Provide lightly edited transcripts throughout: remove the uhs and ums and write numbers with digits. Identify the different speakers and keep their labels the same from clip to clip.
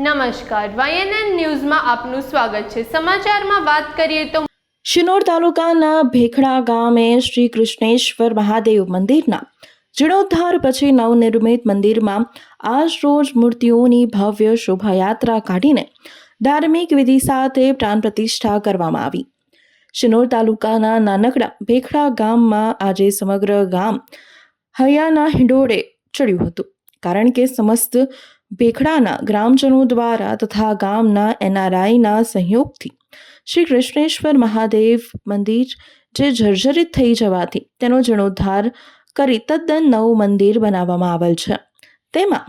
Speaker 1: નમસ્કાર, YNN ન્યૂઝમાં આપનું સ્વાગત છે। સમાચારમાં વાત કરીએ તો
Speaker 2: શિનોર તાલુકાના ભેખડા ગામે શ્રી કૃષ્ણેશ્વર મહાદેવ મંદિરના જીર્ણોદ્ધાર પછી નવનિર્મિત મંદિરમાં આજ રોજ મૂર્તિઓની ભવ્ય શોભાયાત્રા કાઢીને ધાર્મિક વિધિ સાથે પ્રાણ પ્રતિષ્ઠા કરવામાં આવી। શિનોર તાલુકાના નાનકડા ભેખડા ગામમાં આજે સમગ્ર ગામ હૈયાના હિંડોળે ચડ્યું હતું, કારણ કે સમસ્ત ભેખડાના ગ્રામજનો દ્વારા તથા ગામના NRIના સહયોગથી શ્રી કૃષ્ણેશ્વર મહાદેવ મંદિર જે જર્જરિત થઈ જવાથી તેનો જીર્ણોદ્ધાર કરી તદ્દન નવું મંદિર બનાવવામાં આવેલ છે। તેમાં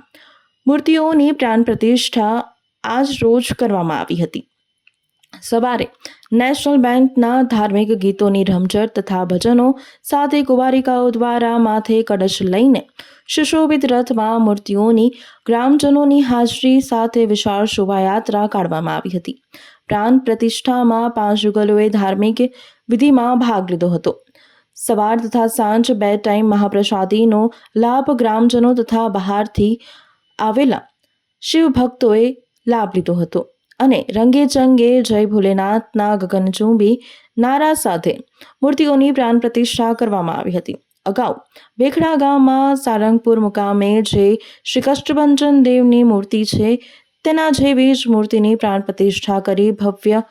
Speaker 2: મૂર્તિઓની પ્રાણ પ્રતિષ્ઠા આજ રોજ કરવામાં આવી હતી। સવારે નેશનલ બેન્ડના ધાર્મિક ગીતોની રમઝટ તથા ભજનો સાથે કુંવારિકાઓ દ્વારા માથે કળશ લઈને સુશોભિત રથમાં મૂર્તિઓની ગ્રામજનોની હાજરી સાથે વિશાળ શોભાયાત્રા કાઢવામાં આવી હતી। પ્રાણ પ્રતિષ્ઠામાં 5 યુગલોએ ધાર્મિક વિધિમાં ભાગ લીધો હતો। સવાર તથા સાંજ 2 ટાઈમ મહાપ્રસાદીનો લાભ ગ્રામજનો તથા બહારથી આવેલા શિવભક્તોએ લાભ લીધો હતો અને રંગે ચંગે જય ભોલેનાથના ગગનચુંબી નારા સાથે મૂર્તિઓની પ્રાણ પ્રતિષ્ઠા કરવામાં આવી હતી। અગાઉ ભેખડા ગામમાં સારંગપુર મુકામે જે શ્રી કષ્ટભંજન દેવની મૂર્તિ છે તેના જેવી જ મૂર્તિની પ્રાણ પ્રતિષ્ઠા કરી ભવ્ય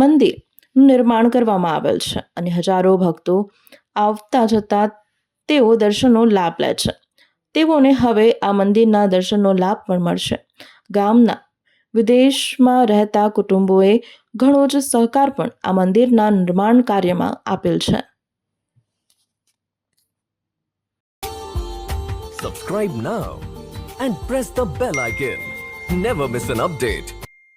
Speaker 2: મંદિરનું નિર્માણ કરવામાં આવેલ છે અને હજારો ભક્તો આવતા જતા તેઓ દર્શનનો લાભ લે છે। તેઓને હવે આ મંદિરના દર્શનનો લાભ પણ મળશે। ગામના વિદેશમાં રહેતા કુટુંબોએ ઘણો જ સહકાર પણ આ મંદિરના નિર્માણ કાર્યમાં આપેલ છે।
Speaker 3: Subscribe now and press the bell icon. Never miss an update.